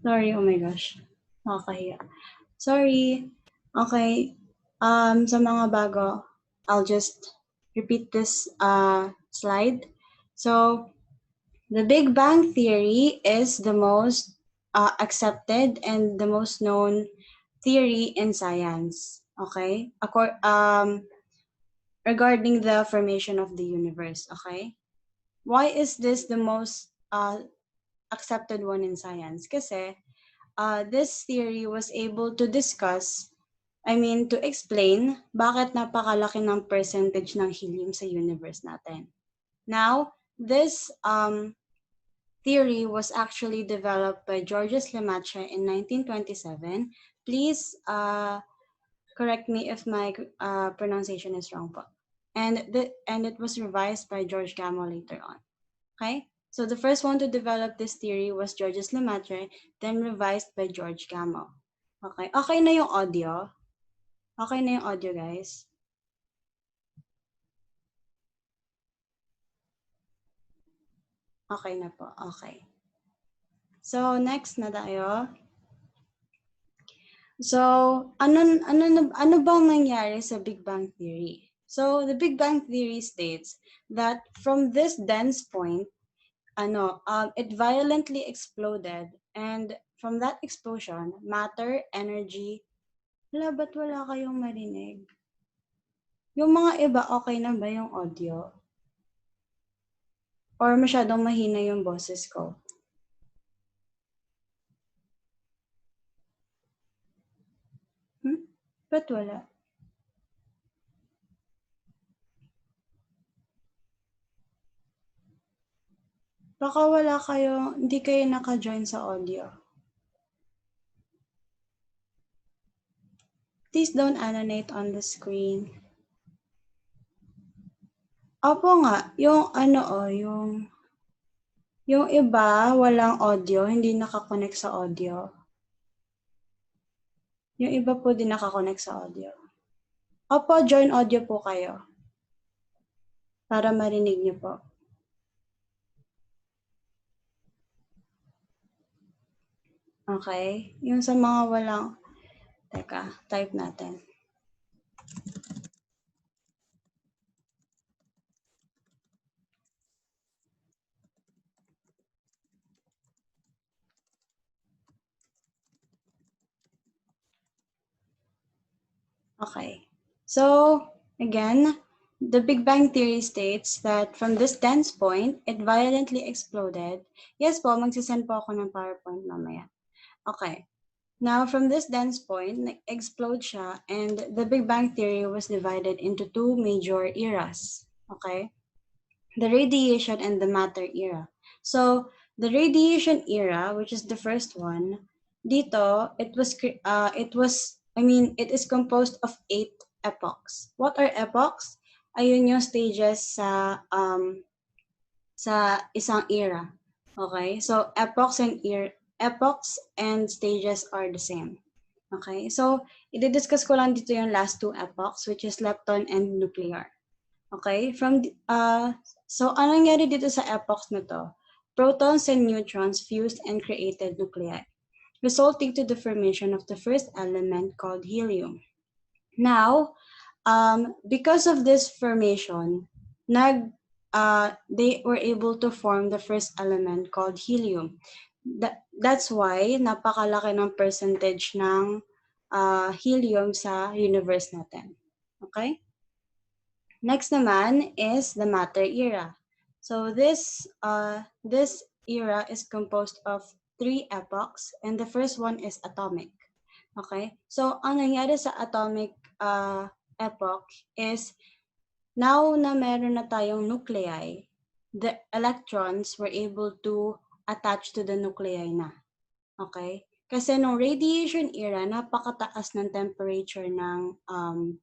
Sorry, oh my gosh. Nakakahiya. Sorry. Okay. Sa mga bago, I'll just repeat this slide. So, the Big Bang Theory is the most accepted and the most known theory in science. Okay? Regarding the formation of the universe. Okay? Why is this the most accepted one in science? Kasi this theory was able to to explain bakit napakalaki ng percentage ng helium sa universe natin. Now, this theory was actually developed by Georges Lemaitre in 1927. Please correct me if my pronunciation is wrong po. And it was revised by George Gamow later on. Okay? So the first one to develop this theory was Georges Lemaitre, then revised by George Gamow. Okay? Okay na yung audio? Okay na yung audio, guys? Okay na po. Okay. So, next na tayo. So, ano bang nangyari sa Big Bang Theory? So, the Big Bang Theory states that from this dense point, it violently exploded, and from that explosion, matter, energy, ba't wala kayong marinig? Yung mga iba, okay na ba yung audio? Or masyadong mahina yung boses ko? Ba't wala? Baka hindi kayo naka-join sa audio. Please don't animate on the screen. Opo nga, yung iba, walang audio, hindi nakakonect sa audio. Yung iba po din nakakonect sa audio. Opo, join audio po kayo. Para marinig niyo po. Okay? Yung sa mga walang, teka, type natin. Okay. So, again, the Big Bang Theory states that from this dense point, it violently exploded. Yes po, magsisend po ako ng PowerPoint mamaya. Okay. Now, from this dense point, explode siya, and the Big Bang Theory was divided into two major eras. Okay? The radiation and the matter era. So, the radiation era, which is the first one, dito, it is composed of 8 epochs. What are epochs? Ayun yung stages sa isang era. Okay? So, epochs and stages are the same. Okay? So, i-discuss ko lang dito yung last two epochs, which is lepton and nuclear. Okay? So, anong nangyari dito sa epochs na to? Protons and neutrons fused and created nuclei, resulting to the formation of the first element called helium. Now, because of this formation, they were able to form the first element called helium. That's why napakalaki ng percentage ng helium sa universe natin. Okay? Next naman is the matter era. So this era is composed of 3 epochs, and the first one is atomic. Okay? So ang nangyari sa atomic epoch is now na meron na tayong nuclei, the electrons were able to attach to the nuclei na. Okay? Kasi nung radiation era, napakataas ng temperature ng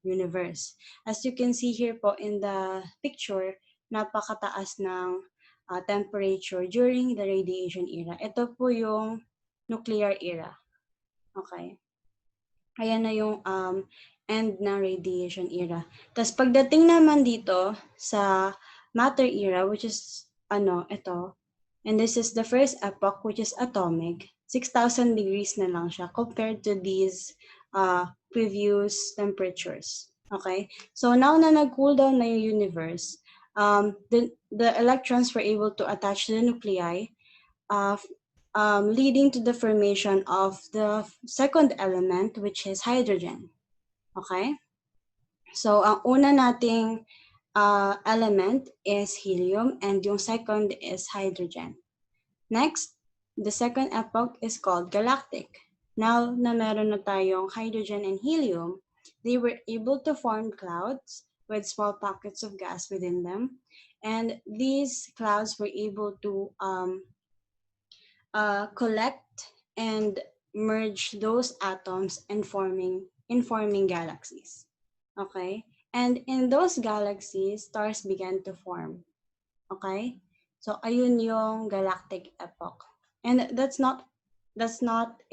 universe. As you can see here po in the picture, napakataas ng temperature during the radiation era. Ito po yung nuclear era. Okay? Ayan na yung end ng radiation era. Tapos pagdating naman dito sa matter era, which is ito, and this is the first epoch, which is atomic. 6,000 degrees na lang siya compared to these previous temperatures. Okay? So now na nag-cool down na yung universe, the electrons were able to attach to the nuclei, leading to the formation of the second element, which is hydrogen. Okay? So ang una nating element is helium, and yung second is hydrogen. Next, the second epoch is called galactic. Now na meron na tayong hydrogen and helium, they were able to form clouds with small pockets of gas within them. And these clouds were able to collect and merge those atoms and forming galaxies. Okay? And in those galaxies, stars began to form. Okay? So ayun yung galactic epoch. And that's not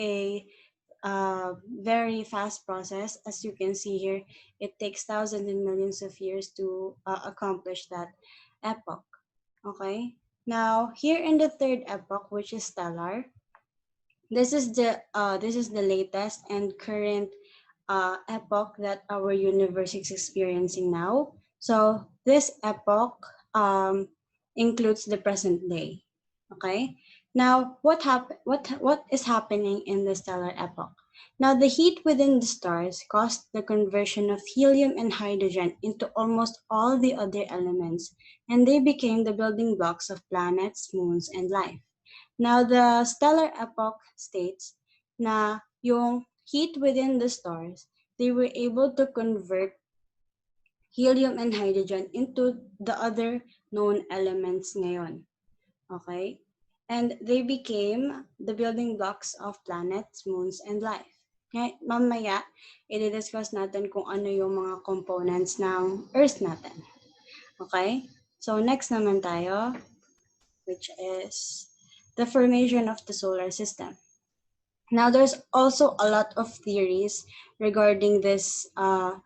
a very fast process. As you can see here, it takes thousands and millions of years to accomplish that epoch. Okay? Now, here in the third epoch, which is stellar, this is the latest and current epoch that our universe is experiencing now. So this epoch includes the present day. Okay. Now, what is happening in the stellar epoch? Now, the heat within the stars caused the conversion of helium and hydrogen into almost all the other elements, and they became the building blocks of planets, moons, and life. Now, the stellar epoch states na yung heat within the stars, they were able to convert helium and hydrogen into the other known elements ngayon. Okay? And they became the building blocks of planets, moons, and life. Okay? Mamaya, i-discuss natin kung ano yung mga components ng Earth natin. Okay? So, next naman tayo, which is the formation of the solar system. Now, there's also a lot of theories regarding this, but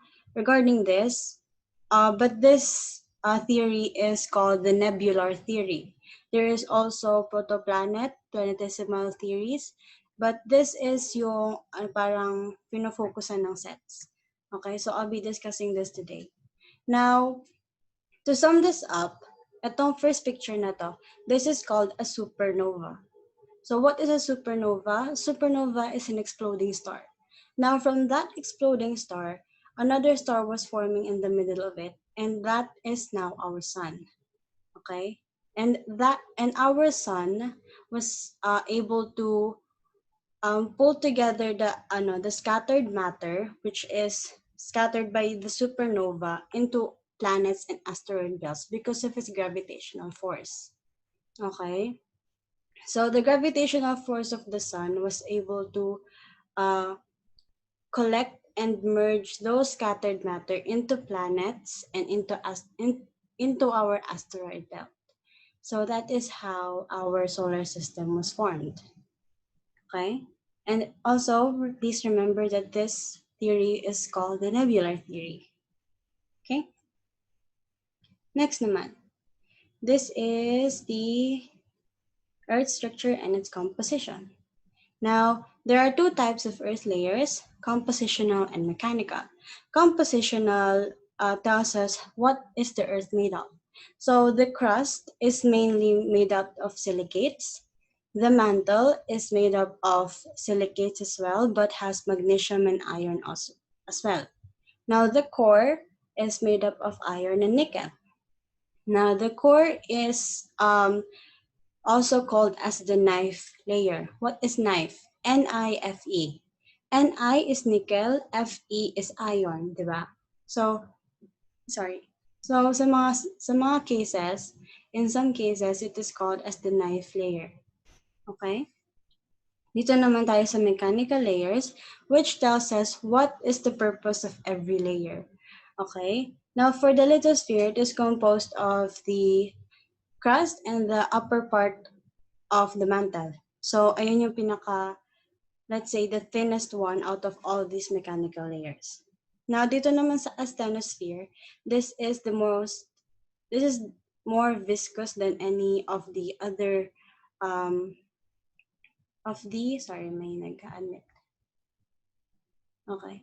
this theory is called the nebular theory. There is also protoplanet, planetesimal theories, but this is yung parang pinofocusan ng sets. Okay, so I'll be discussing this today. Now, to sum this up, itong first picture na to, this is called a supernova. So what is a supernova? Supernova is an exploding star. Now from that exploding star, another star was forming in the middle of it, and that is now our sun. Okay? And our sun was able to pull together the scattered matter, which is scattered by the supernova, into planets and asteroid belts because of its gravitational force. Okay? So the gravitational force of the sun was able to collect and merge those scattered matter into planets and into our asteroid belt. So that is how our solar system was formed. Okay? And also, please remember that this theory is called the nebular theory. Okay? Next naman. This is the Earth structure and its composition. Now, there are two types of Earth layers, compositional and mechanical. Compositional tells us what is the Earth made of. So the crust is mainly made up of silicates. The mantle is made up of silicates as well, but has magnesium and iron also as well. Now the core is made up of iron and nickel. Now the core is also called as the knife layer. What is knife? N-I-F-E. Ni is nickel, Fe is iron, di ba? So, sorry. So, sa mga cases, in some cases, it is called as the knife layer. Okay? Dito naman tayo sa mechanical layers, which tells us what is the purpose of every layer. Okay? Now, for the lithosphere, it is composed of the crust and the upper part of the mantle. So, ayun yung let's say, the thinnest one out of all these mechanical layers. Now, dito naman sa asthenosphere, this is more viscous than any of the other of the, sorry, may nag-admit. Okay.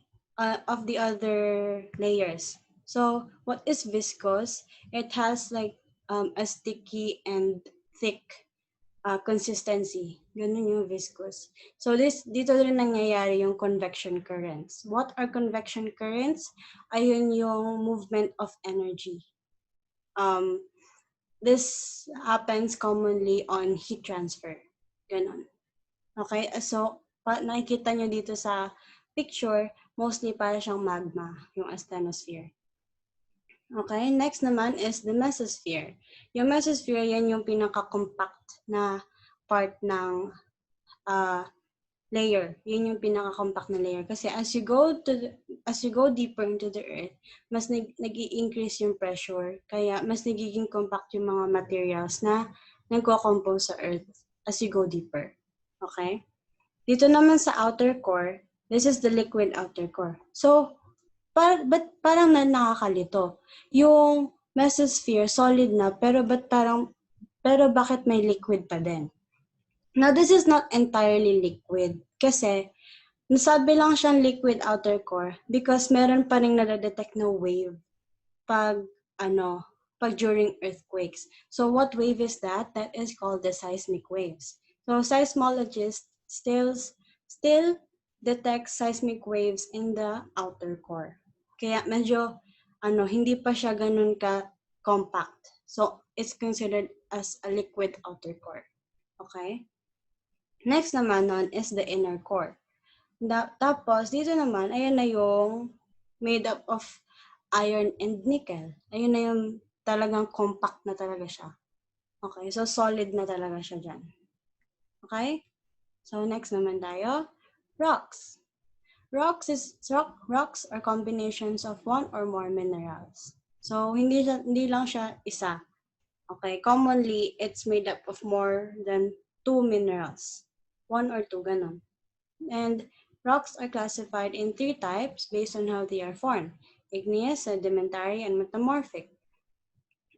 Of the other layers. So what is viscose? It has like a sticky and thick consistency. Ganun yung viscous. So dito rin nangyayari yung convection currents. What are convection currents? Ayun yung movement of energy. This happens commonly on heat transfer. Ganun. Okay, so nakikita nyo dito sa picture, mostly para siyang magma, yung asthenosphere. Okay, next naman is the mesosphere. Yung mesosphere, yan yung pinaka-compact na part ng layer. Yun yung pinaka-compact na layer. Kasi as you go deeper into the earth, mas nag-i-increase yung pressure. Kaya mas nagiging compact yung mga materials na nagko-compose sa earth as you go deeper. Okay? Dito naman sa outer core, this is the liquid outer core. So, but parang nakakalito. Yung mesosphere, solid na, pero bakit may liquid pa din? Now, this is not entirely liquid kasi nasabi lang siyang liquid outer core because meron pa rin nadedetect na wave pag during earthquakes. So what wave is that? That is called the seismic waves. So seismologists still detect seismic waves in the outer core. Kaya medyo hindi pa siya ganun ka compact. So it's considered as a liquid outer core. Okay? Next naman nun is the inner core. Tapos, dito naman, ayun na yung made up of iron and nickel. Ayun na yung talagang compact na talaga siya. Okay, so solid na talaga siya dyan. Okay? So, next naman tayo, rocks. Rocks are combinations of one or more minerals. So, hindi lang siya isa. Okay, commonly, it's made up of more than 2 minerals. 1 or 2, ganon. And rocks are classified in 3 types based on how they are formed: igneous, sedimentary, and metamorphic.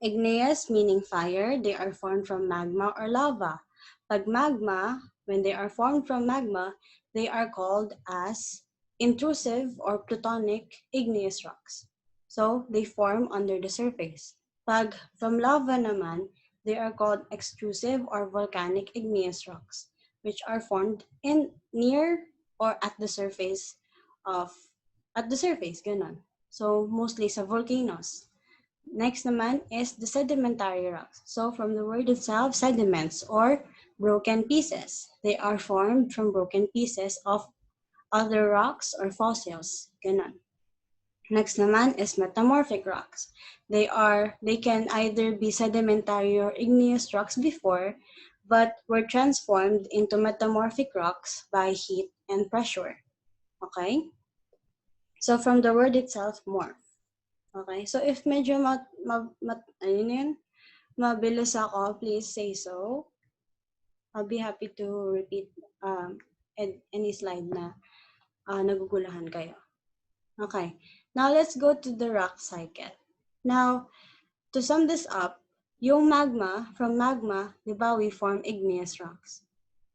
Igneous meaning fire, they are formed from magma or lava. Pag magma, when they are formed from magma, they are called as intrusive or plutonic igneous rocks. So, they form under the surface. Pag from lava naman, they are called extrusive or volcanic igneous rocks, which are formed in near or at the surface, ganon. So, mostly sa volcanoes. Next naman is the sedimentary rocks. So, from the word itself, sediments or broken pieces. They are formed from broken pieces of other rocks or fossils. Ganon. Next naman is metamorphic rocks. They can either be sedimentary or igneous rocks before, but were transformed into metamorphic rocks by heat and pressure. Okay? So from the word itself, morph. Okay? So if medyo mabilis ako, please say so. I'll be happy to repeat any slide na nagugulahan kayo. Okay. Now, let's go to the rock cycle. Now, to sum this up, yung magma, from magma, di ba, we form igneous rocks.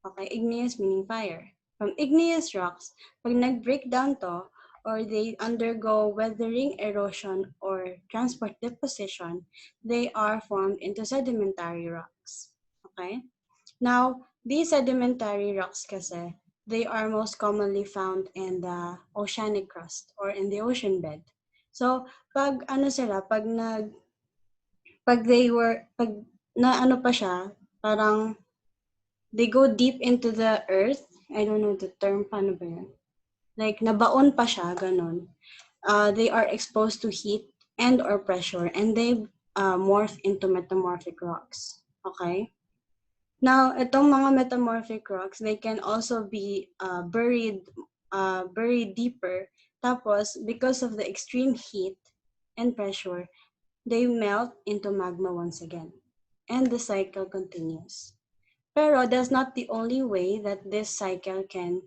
Okay, igneous meaning fire. From igneous rocks, pag nag-break down to, or they undergo weathering, erosion, or transport deposition, they are formed into sedimentary rocks. Okay? Now, these sedimentary rocks kasi, they are most commonly found in the oceanic crust or in the ocean bed. So, pag parang they go deep into the earth. I don't know the term, paano ba yan? Like, nabaon pa siya, ganon. They are exposed to heat and or pressure, and they morph into metamorphic rocks. Okay? Now, itong mga metamorphic rocks, they can also be buried deeper. Tapos, because of the extreme heat and pressure, they melt into magma once again. And the cycle continues. Pero that's not the only way that this cycle can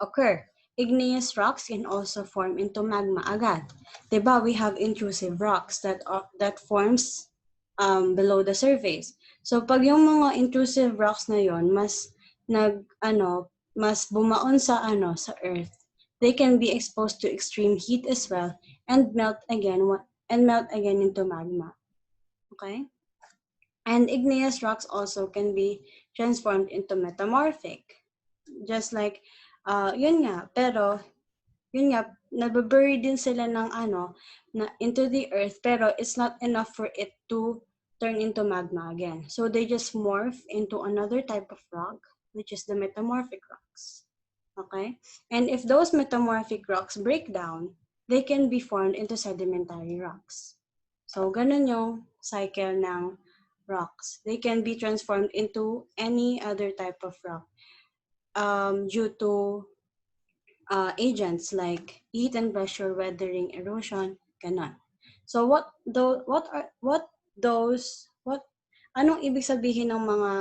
occur. Igneous rocks can also form into magma agad. Diba, we have intrusive rocks that forms below the surface. So pag yung mga intrusive rocks na yon, mas mas bumaon sa sa earth, they can be exposed to extreme heat as well and melt again into magma. Okay? And igneous rocks also can be transformed into metamorphic. Just like yun nga, pero yun nga, nababury din sila ng na into the earth, pero it's not enough for it to turn into magma again. So they just morph into another type of rock, which is the metamorphic rocks. Okay? And if those metamorphic rocks break down, they can be formed into sedimentary rocks. So ganun yung cycle ng rocks. They can be transformed into any other type of rock due to agents like heat and pressure, weathering, erosion, ganon. So what anong ibig sabihin ng mga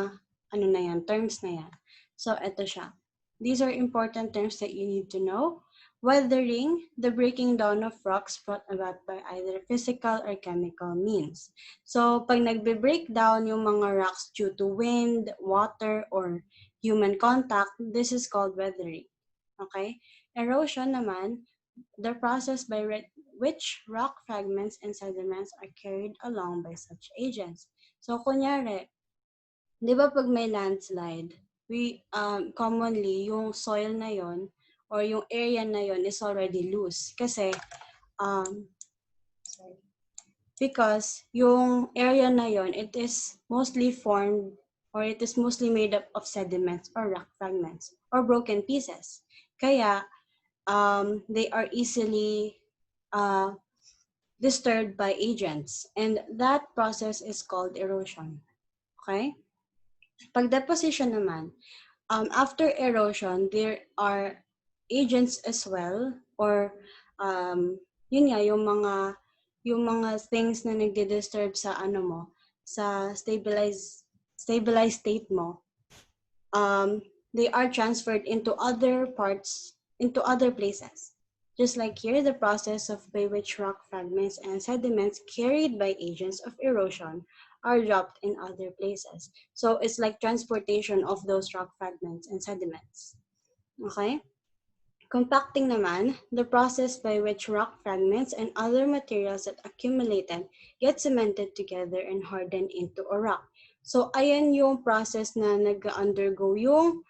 na yan, terms na yan? So eto siya. These are important terms that you need to know. Weathering, the breaking down of rocks brought about by either physical or chemical means. So pag nagbe-break down yung mga rocks due to wind, water, or human contact, this is called weathering. Okay? Erosion naman, the process by which rock fragments and sediments are carried along by such agents. So, kunyari, di ba pag may landslide, we commonly, yung soil na yon or yung area na yon is already loose. Kasi, um, sorry, because yung area na yon, it is mostly formed or it is mostly made up of sediments or rock fragments or broken pieces. Kaya, they are easily disturbed by agents, and that process is called erosion. Okay? Pag deposition naman, after erosion, there are agents as well, or yun nga, yung mga things na nagdi-disturb sa sa stabilized state mo, they are transferred into other places. Just like here, the process by which rock fragments and sediments carried by agents of erosion are dropped in other places. So it's like transportation of those rock fragments and sediments. Okay? Compacting naman, the process by which rock fragments and other materials that accumulated get cemented together and hardened into a rock. So ayan yung process na nag-undergo yung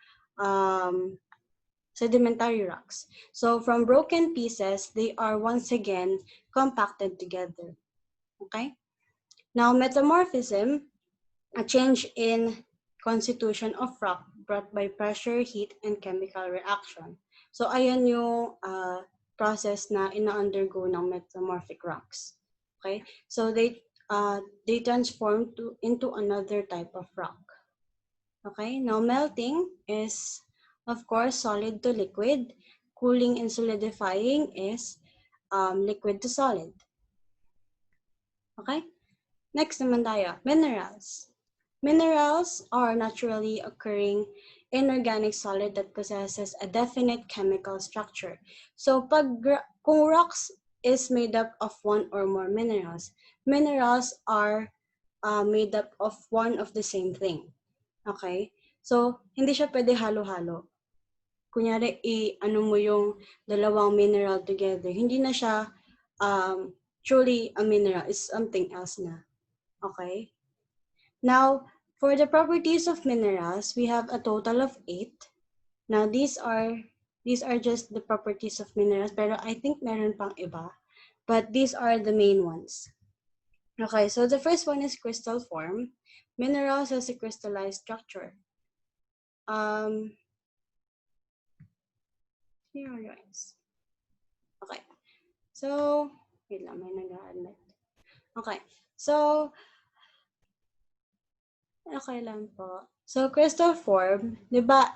sedimentary rocks. So from broken pieces, they are once again compacted together. Okay? Now, metamorphism, a change in constitution of rock brought by pressure, heat, and chemical reaction. So ayan yung process na ina-undergo ng metamorphic rocks. Okay? So they transform into another type of rock. Okay? Now, melting is, of course, solid to liquid. Cooling and solidifying is liquid to solid. Okay? Next naman tayo, minerals. Minerals are naturally occurring inorganic solid that possesses a definite chemical structure. So kung rocks is made up of one or more minerals, minerals are made up of one of the same thing. Okay? So, hindi siya pwede halo-halo. Kunyari, ano mo yung dalawang mineral together, hindi na siya truly a mineral. It's something else na. Okay? Now, for the properties of minerals, we have a total of 8. Now, these are just the properties of minerals, pero I think meron pang iba. But these are the main ones. Okay, so the first one is crystal form. Minerals has a crystallized structure. Here are yours. Okay. So, wait lang, may nag-admit. Okay. So, okay lang po. So, crystal form, di ba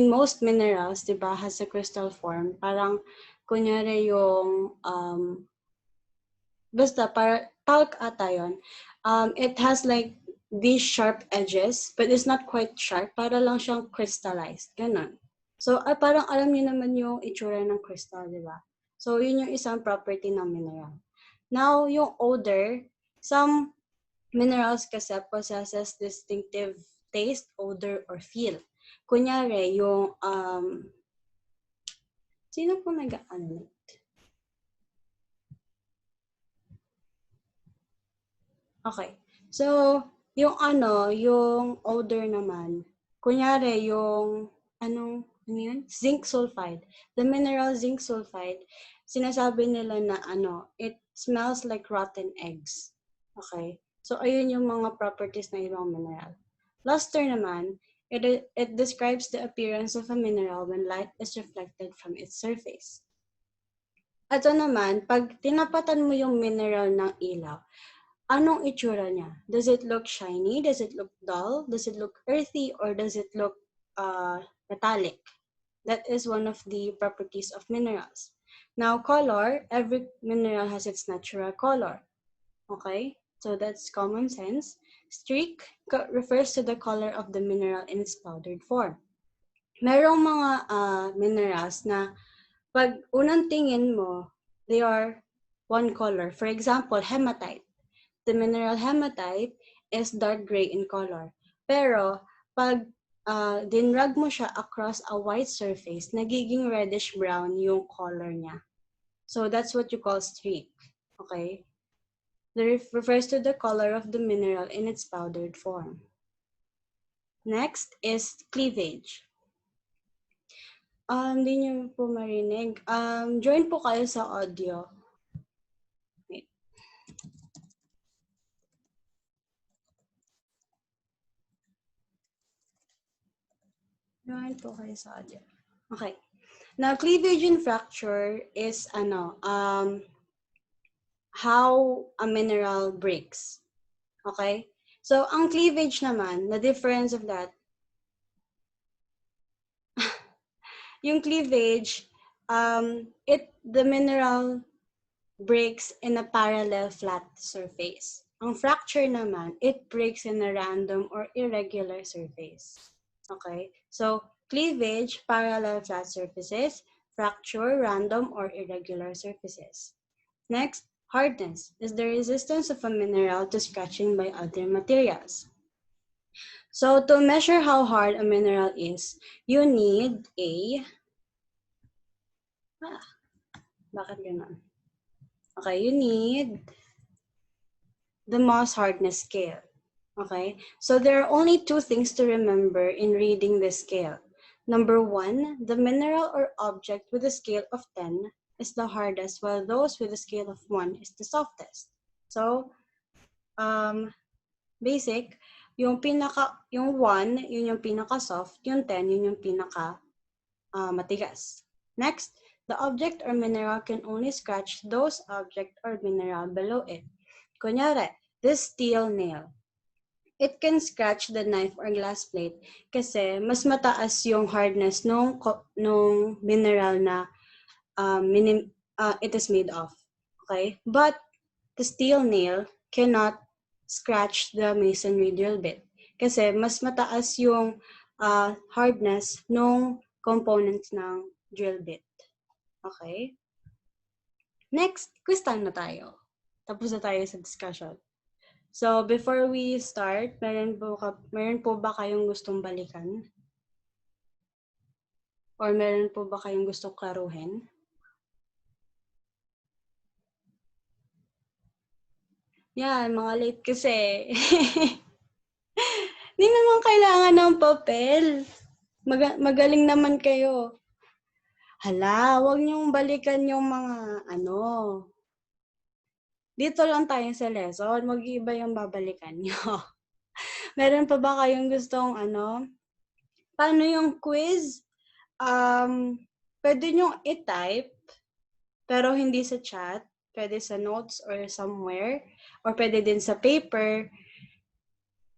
most minerals, di ba, has a crystal form. Parang, kunyari yung, basta, talc ata yun. It has like these sharp edges, but it's not quite sharp. Para lang siyang crystallized. Ganon. So, parang alam niyo naman yung itsura ng crystal, di ba? So, yun yung isang property ng mineral. Now, yung odor, some minerals kasi possesses distinctive taste, odor, or feel. Kunyari, yung, sino po nag-ano? Okay. So, yung yung odor naman, kunyari yung, ano yun? Zinc sulfide. The mineral zinc sulfide, sinasabi nila na it smells like rotten eggs. Okay? So, ayun yung mga properties ng ibang mineral. Luster naman, it describes the appearance of a mineral when light is reflected from its surface. Ito naman, pag tinapatan mo yung mineral ng ilaw, anong itsura niya? Does it look shiny? Does it look dull? Does it look earthy? Or does it look metallic? That is one of the properties of minerals. Now, color, every mineral has its natural color. Okay? So that's common sense. Streak refers to the color of the mineral in its powdered form. Merong mga minerals na pag unang tingin mo, they are one color. For example, hematite. The mineral hematite is dark gray in color. Pero, pag dinrag mo siya across a white surface, nagiging reddish-brown yung color niya. So, that's what you call streak. Okay? That refers to the color of the mineral in its powdered form. Next is cleavage. Hindi niyo po marinig. Join po kayo sa audio. Wait. Join po kayo sa audio. Okay. Now, cleavage and fracture is how a mineral breaks. Okay? So, ang cleavage naman, the difference of that, yung cleavage, the mineral breaks in a parallel flat surface. Ang fracture naman, it breaks in a random or irregular surface. Okay? So, cleavage, parallel flat surfaces, fracture, random or irregular surfaces. Next, hardness is the resistance of a mineral to scratching by other materials. So, to measure how hard a mineral is, you need bakit ganun? Okay, you need the Mohs hardness scale. Okay, so there are only two things to remember in reading this scale. Number one, the mineral or object with a scale of 10 is the hardest, while those with a scale of 1 is the softest. So, basic, yung 1, yun yung pinaka-soft, yung 10, yun yung matigas. Next, the object or mineral can only scratch those object or mineral below it. Kunyari, this steel nail. It can scratch the knife or glass plate kasi mas mataas yung hardness nung mineral na it is made of. Okay? But the steel nail cannot scratch the masonry drill bit kasi mas mataas yung hardness nung components ng drill bit. Okay? Next, quiz time na tayo. Tapos na tayo sa discussion. So, before we start, meron po ba kayong gustong balikan? Or meron po ba kayong gustong klaruhin? Yan, mga late kasi. Hindi naman kailangan ng papel. Magaling naman kayo. Hala, huwag niyong balikan yung mga Dito lang tayo sa lesson. Mag-iiba yung babalikan niyo. Meron pa ba kayong gustong Paano yung quiz? Pwede nyo i-type, pero hindi sa chat. Pwede sa notes or somewhere. Or pwede din sa paper.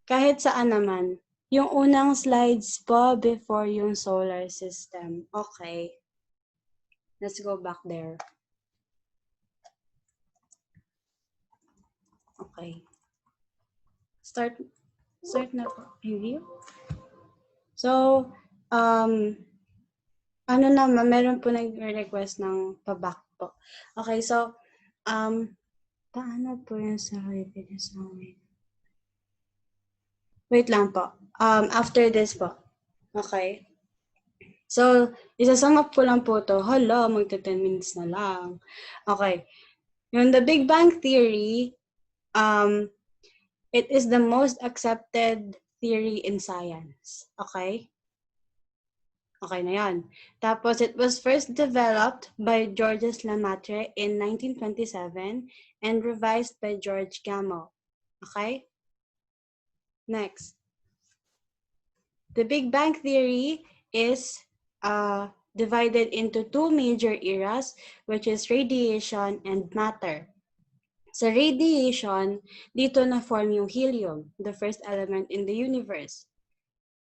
Kahit saan naman. Yung unang slides po before yung solar system. Okay. Let's go back there. Okay. Start na po. Review. So, meron po nag-request ng pa-back po. Okay, so, paano po yung sa video sa amin? Wait lang po. After this po. Okay. So, isa-sum up ko lang po to. Hala, magta 10 minutes na lang. Okay. Yung the Big Bang Theory, it is the most accepted theory in science. Okay? Okay na yan. Tapos, it was first developed by Georges Lemaitre in 1927 and revised by George Gamow. Okay? Next. The Big Bang Theory is divided into two major eras, which is radiation and matter. Sa radiation, dito na-form yung helium, the first element in the universe.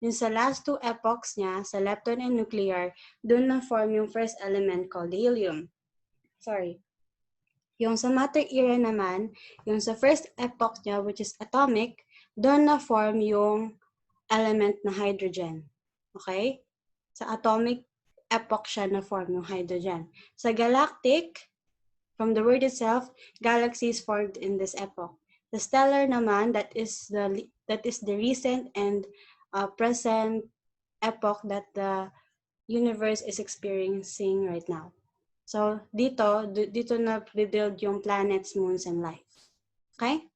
Yung sa last two epochs niya, sa lepton and nuclear, doon na-form yung first element called helium. Sorry. Yung sa matter era naman, yung sa first epoch niya, which is atomic, doon na-form yung element na hydrogen. Okay? Sa atomic epoch siya na-form yung hydrogen. Sa galactic, from the word itself, galaxies formed in this epoch. The stellar naman, that is the recent and present epoch that the universe is experiencing right now. So, dito na build yung planets, moons, and life. Okay?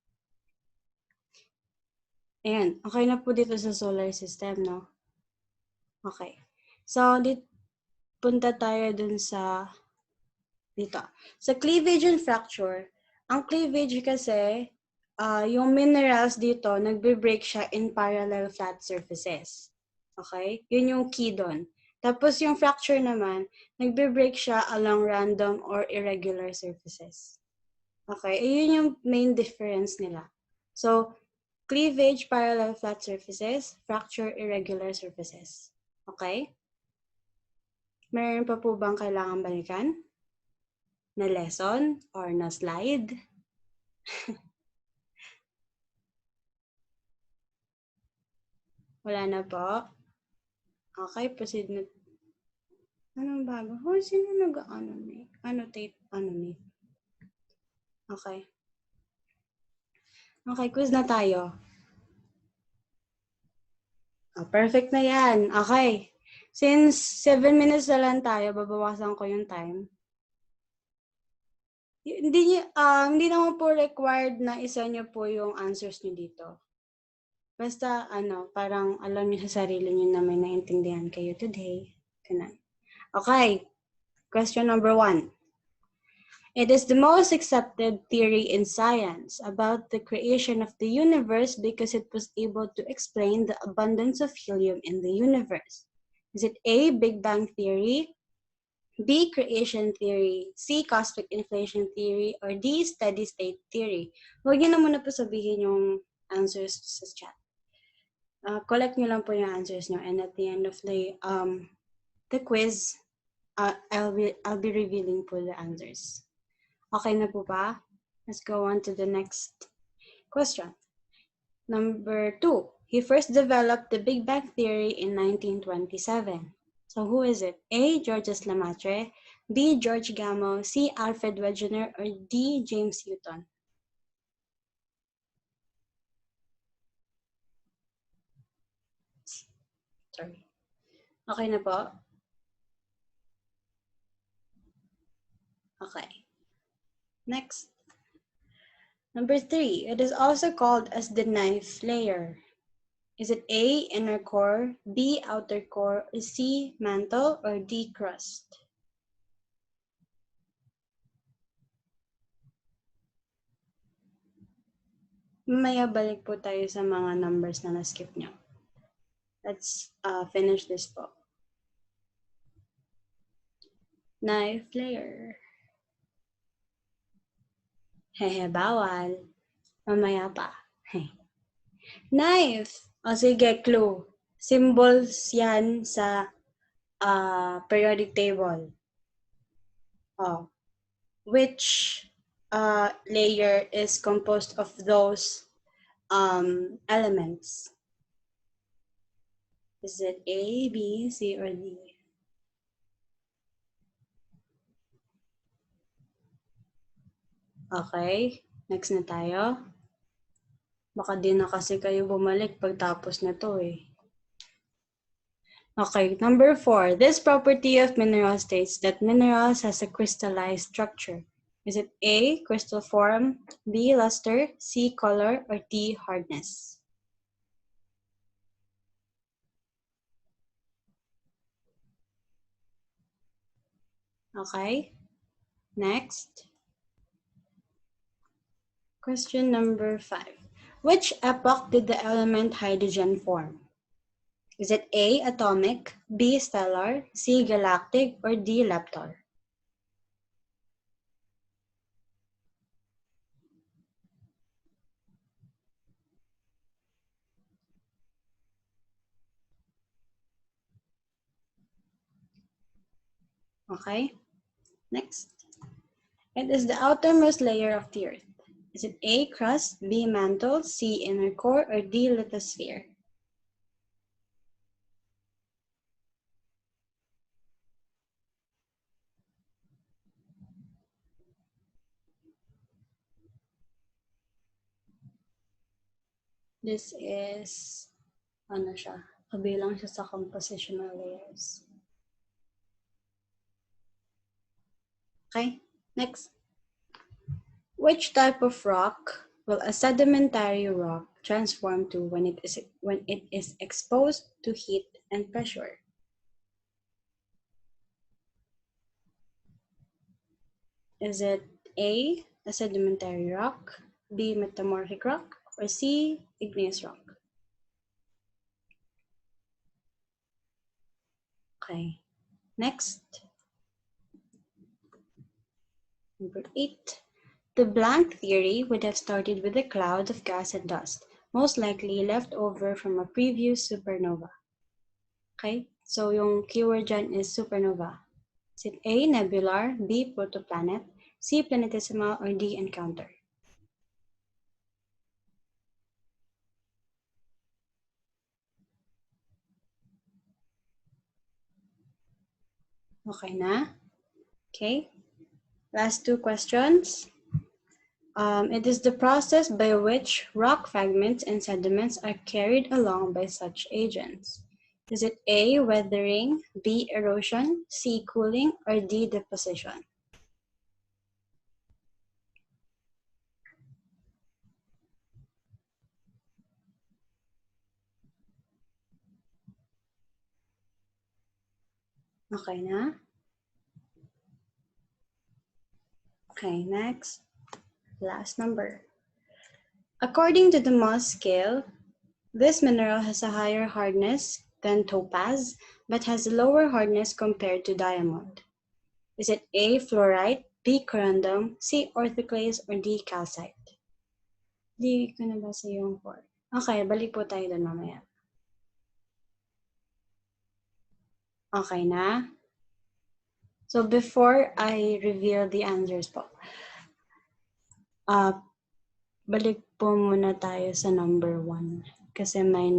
Ayan. Okay na po dito sa solar system, no? Okay. So, punta tayo dun sa dito. Sa cleavage and fracture, ang cleavage kasi, yung minerals dito, nagbe-break siya in parallel flat surfaces. Okay? Yun yung key doon. Tapos yung fracture naman, nagbe-break siya along random or irregular surfaces. Okay? Yun yung main difference nila. So, cleavage, parallel flat surfaces, fracture, irregular surfaces. Okay? Meron pa po bang kailangan balikan? Na lesson or na slide? Wala na po? Okay, proceed na. Anong bago? Oh, sino annotate? Okay. Okay, quiz na tayo. Oh, perfect na yan. Okay. Since 7 minutes na lang tayo, babawasan ko yung time. Hindi naman po required na isa nyo po yung answers nyo dito. Basta, parang alam nyo sa sarili nyo na may naintindihan kayo today. Ganun. Okay. Question number 1. It is the most accepted theory in science about the creation of the universe because it was able to explain the abundance of helium in the universe. Is it A, Big Bang Theory, B, Creation Theory, C, Cosmic Inflation Theory, or D, Steady State Theory? Huwag niyo na muna po sabihin yung answers sa chat. Collect niyo lang po yung answers niyo, and at the end of the quiz, I'll be revealing po the answers. Okay na po ba? Let's go on to the next question. Number 2. He first developed the Big Bang Theory in 1927. So who is it? A, Georges Lemaitre, B, George Gamow, C, Alfred Wegener, or D, James Newton? Sorry. Okay na po? Okay. Next. Number 3. It is also called as the ninth layer. Is it A, inner core, B, outer core, C, mantle, or D, crust? Mamaya balik po tayo sa mga numbers na na-skip nyo. Let's finish this po. Knife layer. Hehe, bawal. Mamaya pa. Knife. O sige, clue. Symbols yan sa periodic table. Oh. Which layer is composed of those elements? Is it A, B, C, or D? Okay. Next na tayo. Baka di na kasi kayo bumalik pagtapos na to eh. Okay, number 4. This property of mineral states that minerals has a crystallized structure. Is it A, crystal form, B, luster, C, color, or D, hardness? Okay, next. Question number 5. Which epoch did the element hydrogen form? Is it A, atomic, B, stellar, C, galactic, or D, lepton? Okay, next. It is the outermost layer of the Earth. Is it A, crust, B, mantle, C, inner core, or D, lithosphere? This is, ano siya, kabilang siya sa compositional layers. Okay, next. Which type of rock will a sedimentary rock transform to when it is exposed to heat and pressure? Is it A, a sedimentary rock, B, metamorphic rock, or C, igneous rock? Okay, next. Number 8. The blank theory would have started with a cloud of gas and dust, most likely left over from a previous supernova. Okay, so yung keyword dyan is supernova. Is it A, nebular, B, protoplanet, C, planetesimal, or D, encounter? Okay na? Okay. Last two questions. It is the process by which rock fragments and sediments are carried along by such agents. Is it A, weathering, B, erosion, C, cooling, or D, deposition? Okay na? Okay, next. Last number. According to the Mohs scale, this mineral has a higher hardness than topaz, but has a lower hardness compared to diamond. Is it A, fluorite, B, corundum, C, orthoclase, or D, calcite? Di ko nabasa yung 4. Okay, balik po tayo doon mamaya. Okay na? So before I reveal the answers po, balik po muna tayo sa number 1. Kasi may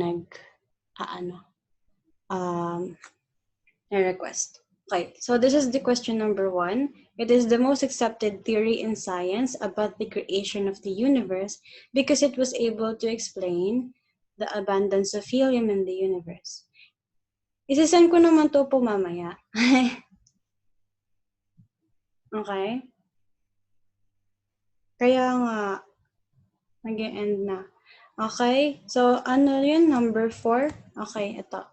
request. Okay, so this is the question number 1. It is the most accepted theory in science about the creation of the universe because it was able to explain the abundance of helium in the universe. Isasend ko naman to po mamaya. Okay? Kaya nga, nag-e-end na. Okay? So, ano yun? Number 4? Okay, ito.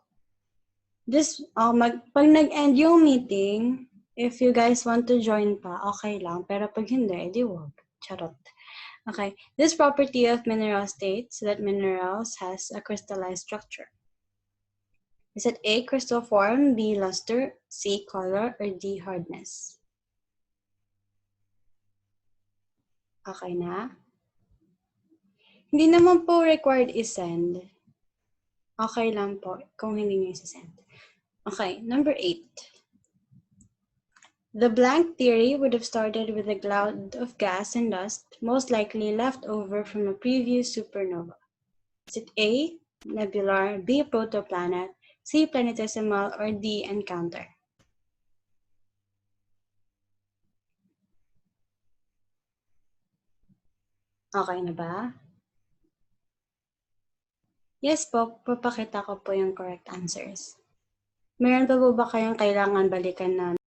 Pag nag-end yung meeting, if you guys want to join pa, okay lang. Pero pag hindi, edi wag. Charot. Okay. This property of mineral states that minerals has a crystallized structure. Is it A, crystal form, B, luster, C, color, or D, hardness? Okay na? Hindi naman po required i-send. Okay lang po kung hindi nyo i-send. Okay, number 8. The blank theory would have started with a cloud of gas and dust, most likely left over from a previous supernova. Is it A, nebular, B, protoplanet, C, planetesimal, or D, encounter? Okay na ba? Yes po, papakita ko po yung correct answers. Meron pa po ba kayong kailangan balikan na